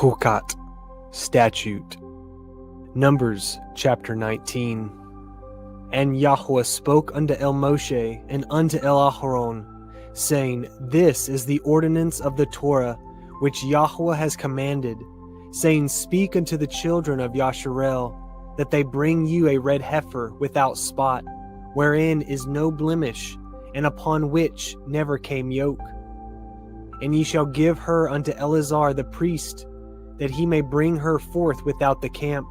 Chukat, statute. Numbers chapter 19. And Yahuwah spoke unto Moshe and unto Aharon, saying, This is the ordinance of the Torah, which Yahuwah has commanded, saying, Speak unto the children of Yasharel, that they bring you a red heifer without spot, wherein is no blemish, and upon which never came yoke. And ye shall give her unto Eleazar the priest, that he may bring her forth without the camp,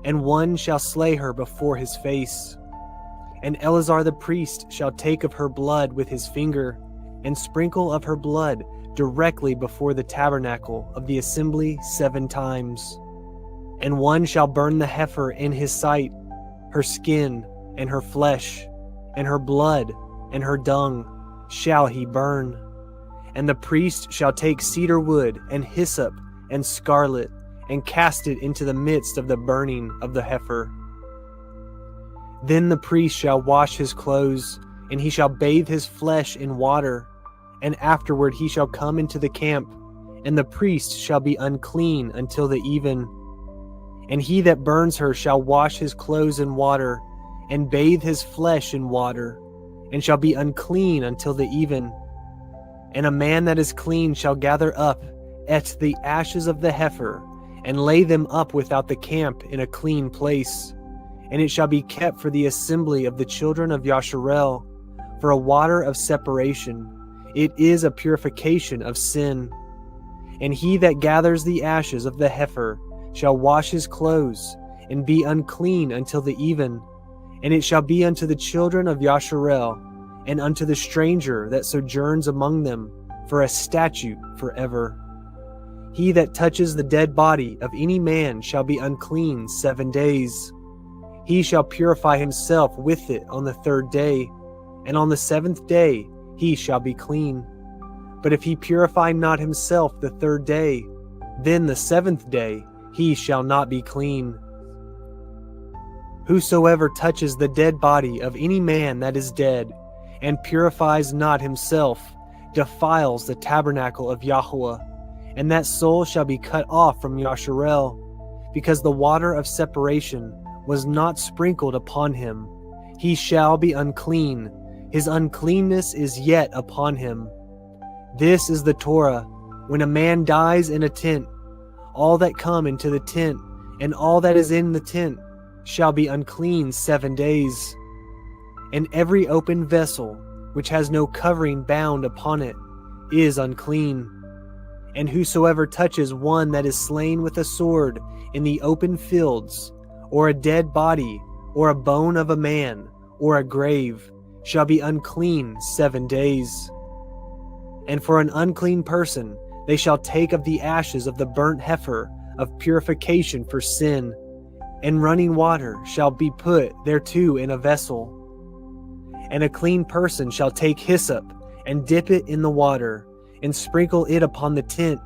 and one shall slay her before his face. And Eleazar the priest shall take of her blood with his finger, and sprinkle of her blood directly before the tabernacle of the assembly 7 times. And one shall burn the heifer in his sight, her skin and her flesh, and her blood and her dung shall he burn. And the priest shall take cedar wood and hyssop and scarlet, and cast it into the midst of the burning of the heifer. Then the priest shall wash his clothes, and he shall bathe his flesh in water, and afterward he shall come into the camp, and the priest shall be unclean until the even. And he that burns her shall wash his clothes in water, and bathe his flesh in water, and shall be unclean until the even. And a man that is clean shall gather up at the ashes of the heifer, and lay them up without the camp in a clean place. And it shall be kept for the assembly of the children of Yasharel, for a water of separation. It is a purification of sin. And he that gathers the ashes of the heifer shall wash his clothes, and be unclean until the even. And it shall be unto the children of Yasharel, and unto the stranger that sojourns among them, for a statute forever. He that touches the dead body of any man shall be unclean 7 days. He shall purify himself with it on the 3rd day, and on the 7th day he shall be clean. But if he purify not himself the 3rd day, then the 7th day he shall not be clean. Whosoever touches the dead body of any man that is dead, and purifies not himself, defiles the tabernacle of Yahuwah, and that soul shall be cut off from Yasharel, because the water of separation was not sprinkled upon him. He shall be unclean. His uncleanness is yet upon him. This is the Torah. When a man dies in a tent, all that come into the tent, and all that is in the tent, shall be unclean 7 days. And every open vessel, which has no covering bound upon it, is unclean. And whosoever touches one that is slain with a sword in the open fields, or a dead body, or a bone of a man, or a grave, shall be unclean 7 days. And for an unclean person they shall take of the ashes of the burnt heifer of purification for sin, and running water shall be put thereto in a vessel. And a clean person shall take hyssop, and dip it in the water, and sprinkle it upon the tent,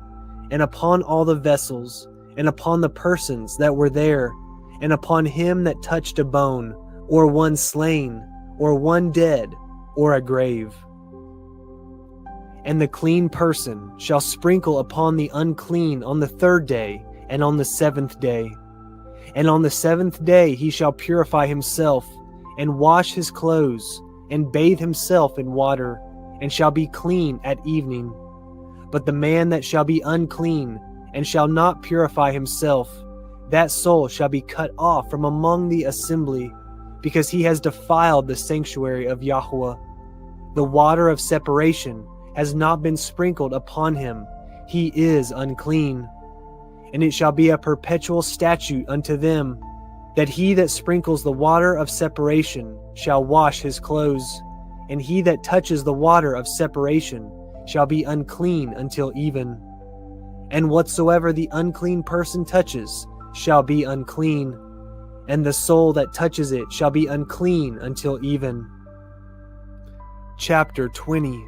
and upon all the vessels, and upon the persons that were there, and upon him that touched a bone, or one slain, or one dead, or a grave. And the clean person shall sprinkle upon the unclean on the 3rd day, and on the 7th day. And on the 7th day he shall purify himself, and wash his clothes, and bathe himself in water, and shall be clean at evening. But the man that shall be unclean, and shall not purify himself, that soul shall be cut off from among the assembly, because he has defiled the sanctuary of Yahuwah. The water of separation has not been sprinkled upon him. He is unclean. And it shall be a perpetual statute unto them, that he that sprinkles the water of separation shall wash his clothes, and he that touches the water of separation shall be unclean until even. And whatsoever the unclean person touches shall be unclean, and the soul that touches it shall be unclean until even. Chapter 20.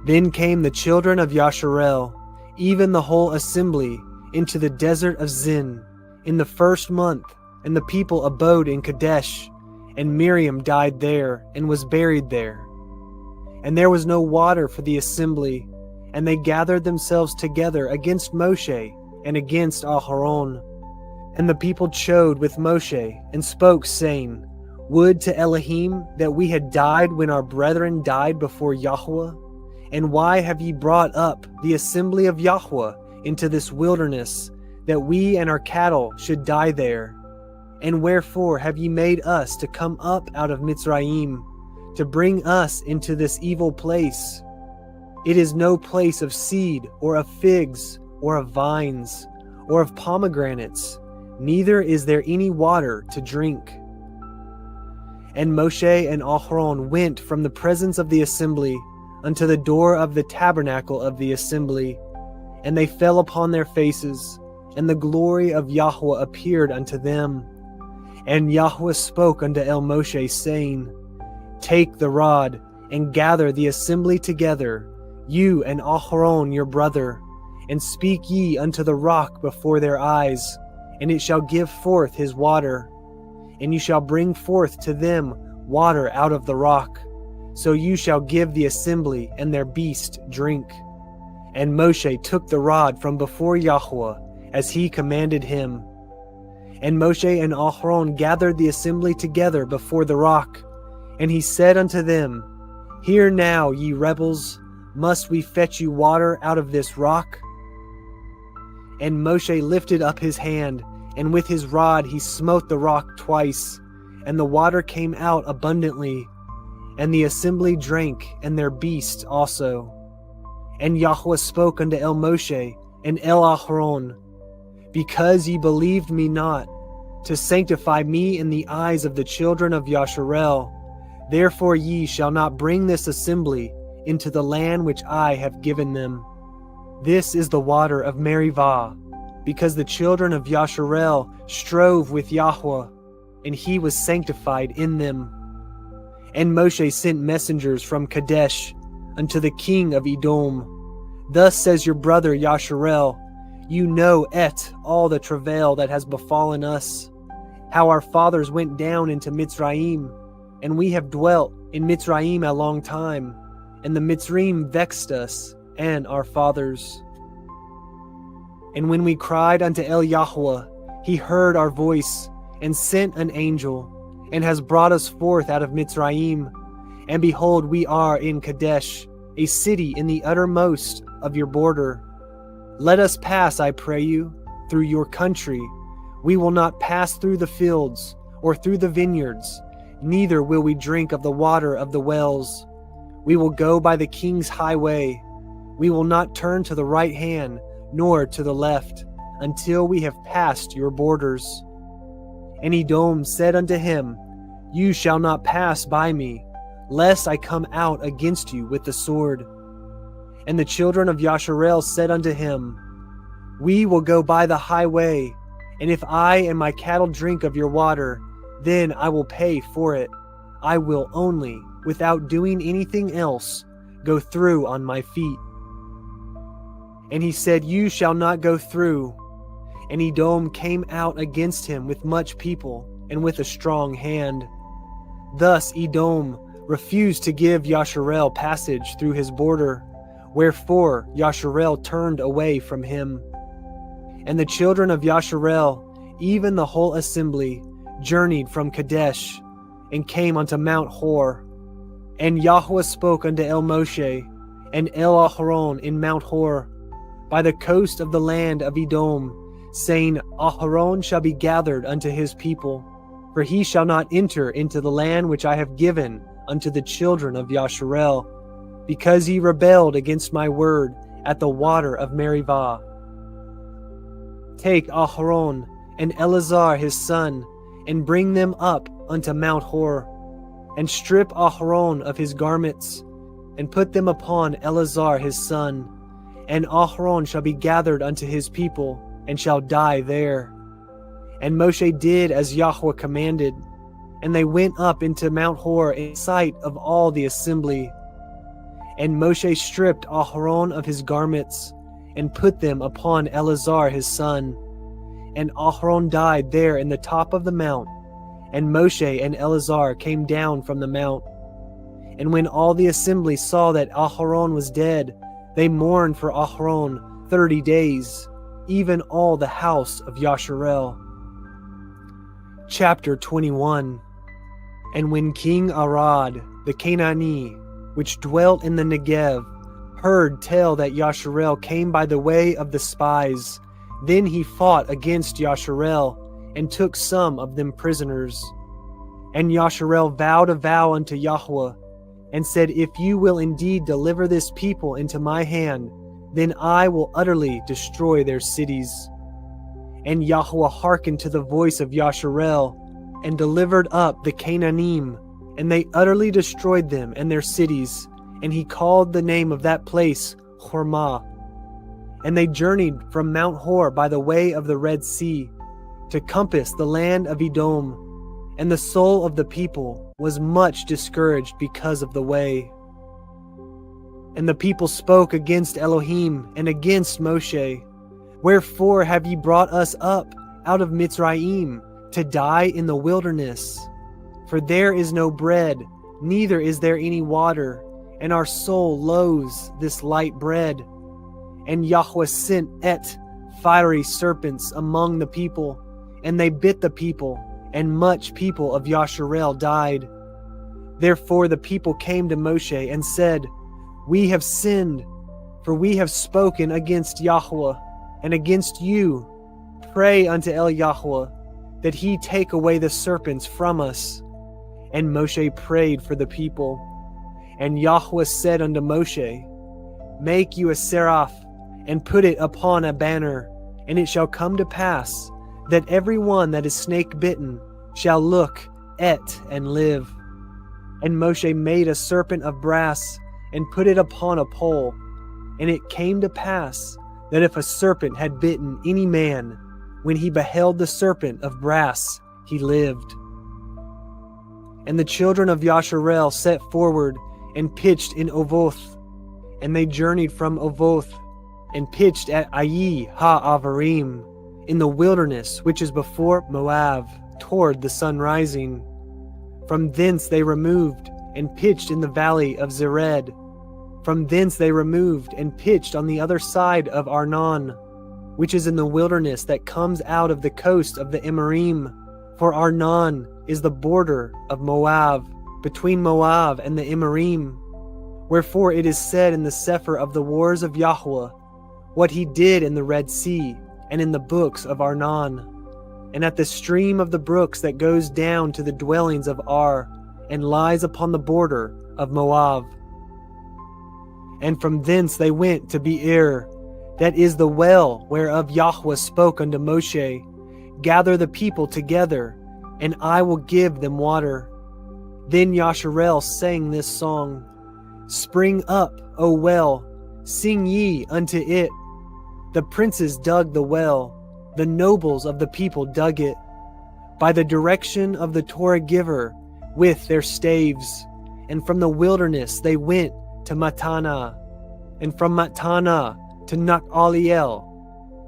Then came the children of Yasharel, even the whole assembly, into the desert of Zin, in the 1st month, and the people abode in Kadesh, and Miryam died there, and was buried there. And there was no water for the assembly, and they gathered themselves together against Mosheh, and against Aharon. And the people chode with Mosheh, and spoke, saying, Would to Elohim that we had died when our brethren died before Yahuwah? And why have ye brought up the assembly of Yahuwah into this wilderness, that we and our cattle should die there? And wherefore have ye made us to come up out of Mitzrayim, to bring us into this evil place? It is no place of seed, or of figs, or of vines, or of pomegranates, neither is there any water to drink. And Mosheh and Aharon went from the presence of the assembly unto the door of the tabernacle of the assembly, and they fell upon their faces, and the glory of Yahuwah appeared unto them. And Yahuwah spoke unto Moshe, saying, Take the rod, and gather the assembly together, you and Aharon your brother, and speak ye unto the rock before their eyes, and it shall give forth his water. And you shall bring forth to them water out of the rock. So you shall give the assembly and their beast drink. And Mosheh took the rod from before Yahuwah, as he commanded him. And Mosheh and Aharon gathered the assembly together before the rock. And he said unto them, Hear now, ye rebels, must we fetch you water out of this rock? And Mosheh lifted up his hand, and with his rod he smote the rock twice, and the water came out abundantly. And the assembly drank, and their beasts also. And Yahuwah spoke unto Moshe and Aharon, Because ye believed me not, to sanctify me in the eyes of the children of Yasharel, therefore ye shall not bring this assembly into the land which I have given them. This is the water of Merivah, because the children of Yasharel strove with Yahuwah, and he was sanctified in them. And Mosheh sent messengers from Kadesh unto the king of Edom. Thus says your brother Yasharel, You know all the travail that has befallen us, how our fathers went down into Mitzrayim, and we have dwelt in Mitzrayim a long time, and the Mitzrayim vexed us and our fathers. And when we cried unto Yahuwah, he heard our voice, and sent an angel, and has brought us forth out of Mitzrayim. And behold, we are in Kadesh, a city in the uttermost of your border. Let us pass, I pray you, through your country. We will not pass through the fields, or through the vineyards, neither will we drink of the water of the wells. We will go by the king's highway. We will not turn to the right hand, nor to the left, until we have passed your borders. And Edom said unto him, You shall not pass by me, lest I come out against you with the sword. And the children of Yasharel said unto him, We will go by the highway, and if I and my cattle drink of your water, then I will pay for it. I will only, without doing anything else, go through on my feet. And he said, You shall not go through. And Edom came out against him with much people, and with a strong hand. Thus Edom refused to give Yasharel passage through his border, wherefore Yasharel turned away from him. And the children of Yasharel, even the whole assembly, journeyed from Kadesh, and came unto Mount Hor. And Yahuwah spoke unto Moshe and Aharon in Mount Hor, by the coast of the land of Edom, saying, Aharon shall be gathered unto his people, for he shall not enter into the land which I have given unto the children of Yasharel, because he rebelled against my word at the water of Merivah. Take Aharon and Eleazar his son, and bring them up unto Mount Hor, and strip Aharon of his garments, and put them upon Eleazar his son, and Aharon shall be gathered unto his people, and shall die there. And Mosheh did as Yahuwah commanded, and they went up into Mount Hor in sight of all the assembly. And Mosheh stripped Aharon of his garments, and put them upon Eleazar his son. And Aharon died there in the top of the mount, and Mosheh and Eleazar came down from the mount. And when all the assembly saw that Aharon was dead, they mourned for Aharon 30 days. even all the house of Yasharel. Chapter 21. And when King Arad, the Canaanite, which dwelt in the Negev, heard tell that Yasharel came by the way of the spies, then he fought against Yasharel, and took some of them prisoners. And Yasharel vowed a vow unto Yahuah, and said, If you will indeed deliver this people into my hand, then I will utterly destroy their cities. And Yahuah hearkened to the voice of Yasharel, and delivered up the Canaanim, and they utterly destroyed them and their cities, and he called the name of that place Hormah. And they journeyed from Mount Hor by the way of the Red Sea, to compass the land of Edom, and the soul of the people was much discouraged because of the way. And the people spoke against Elohim and against Mosheh, Wherefore have ye brought us up out of Mitzrayim, to die in the wilderness? For there is no bread, neither is there any water, and our soul loathes this light bread. And Yahuah sent fiery serpents among the people, and they bit the people, and much people of Yasharel died. Therefore the people came to Mosheh and said, We have sinned, for we have spoken against Yahuah and against you. Pray unto El Yahuah, that he take away the serpents from us. And Mosheh prayed for the people. And Yahuah said unto Mosheh, Make you a seraph, and put it upon a banner, and it shall come to pass, that every one that is snake bitten shall look and live. And Mosheh made a serpent of brass, and put it upon a pole. And it came to pass, that if a serpent had bitten any man, when he beheld the serpent of brass, he lived. And the children of Yasharel set forward, and pitched in Ovoth. And they journeyed from Ovoth, and pitched at Avarim, in the wilderness which is before Moab, toward the sun rising. From thence they removed, and pitched in the valley of Zered. From thence they removed, and pitched on the other side of Arnon, which is in the wilderness that comes out of the coast of the Miryam. For Arnon is the border of Moab, between Moab and the Miryam. Wherefore it is said in the Sefer of the Wars of Yahuah, what he did in the Red Sea, and in the books of Arnon, and at the stream of the brooks that goes down to the dwellings of Ar, and lies upon the border of Moab. And from thence they went to Beer, that is the well whereof Yahuah spoke unto Mosheh, Gather the people together, and I will give them water. Then Yasharel sang this song, Spring up, O well, sing ye unto it. The princes dug the well, the nobles of the people dug it, by the direction of the Torah giver with their staves. And from the wilderness they went to Matana, and from Matana to Nachaliel,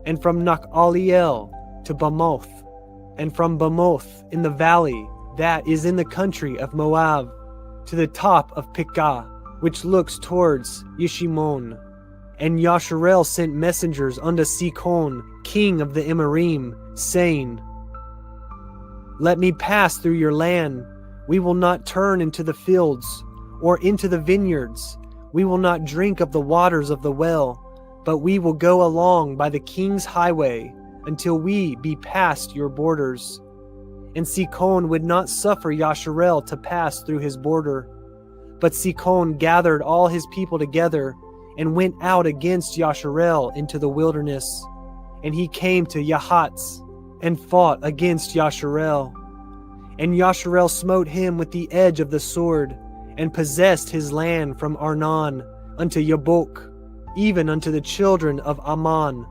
and from Nachaliel to Bamoth, and from Bamoth in the valley that is in the country of Moab, to the top of Pekah, which looks towards Yeshimon. And Yasharel sent messengers unto Sikon, king of the Miryam, saying, Let me pass through your land. We will not turn into the fields, or into the vineyards. We will not drink of the waters of the well, but we will go along by the king's highway, until we be past your borders. And Sikon would not suffer Yasharel to pass through his border. But Sikon gathered all his people together, and went out against Yasharel into the wilderness. And he came to Yahatz, and fought against Yasharel. And Yasharel smote him with the edge of the sword, and possessed his land from Arnon unto Yabok, even unto the children of Ammon.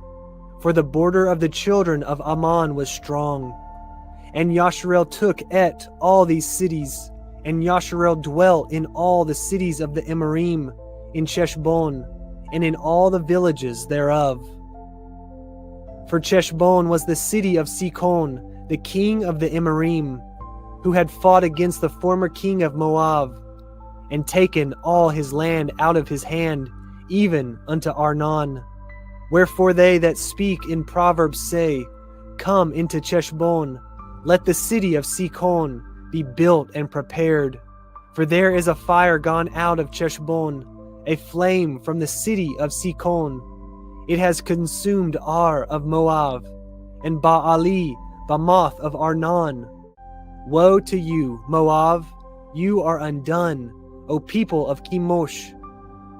For the border of the children of Ammon was strong. And Yasharel took all these cities, and Yasharel dwelt in all the cities of the Miryam, in Cheshbon, and in all the villages thereof. For Cheshbon was the city of Sikon, the king of the Miryam, who had fought against the former king of Moab, and taken all his land out of his hand, even unto Arnon. Wherefore they that speak in Proverbs say, Come into Cheshbon, let the city of Sikon be built and prepared. For there is a fire gone out of Cheshbon, a flame from the city of Sikon. It has consumed Ar of Moab, and Baali, Bamoth of Arnon. Woe to you, Moab! You are undone, O people of Chemosh.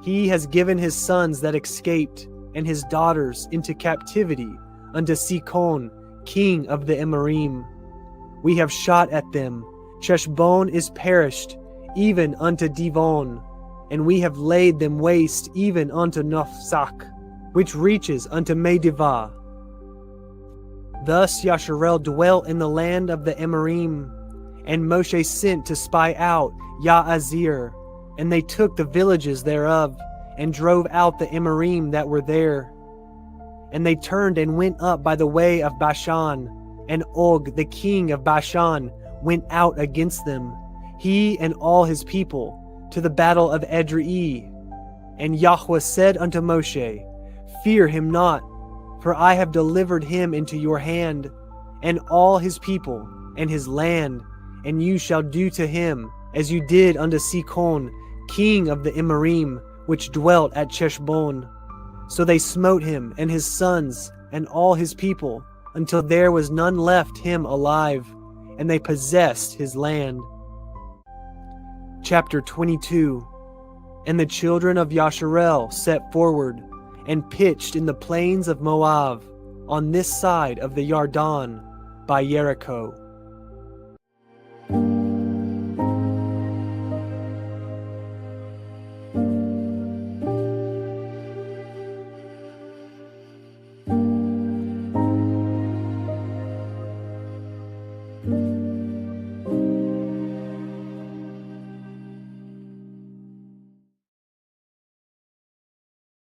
He has given his sons that escaped, and his daughters into captivity unto Sikon, king of the Miryam. We have shot at them. Cheshbon is perished, even unto Divon, and we have laid them waste even unto Nophsak, which reaches unto Medivah. Thus Yasharel dwelt in the land of the Miryam, and Mosheh sent to spy out Yaazir, and they took the villages thereof, and drove out the Miryam that were there. And they turned and went up by the way of Bashan, and Og the king of Bashan went out against them, he and all his people, to the battle of Edrei. And Yahuwah said unto Mosheh, Fear him not, for I have delivered him into your hand, and all his people, and his land, and you shall do to him as you did unto Sikon, king of the Miryam, which dwelt at Cheshbon. So they smote him and his sons and all his people, until there was none left him alive, and they possessed his land. Chapter 22. And the children of Yasharel set forward, and pitched in the plains of Moab, on this side of the Yarden, by Jericho.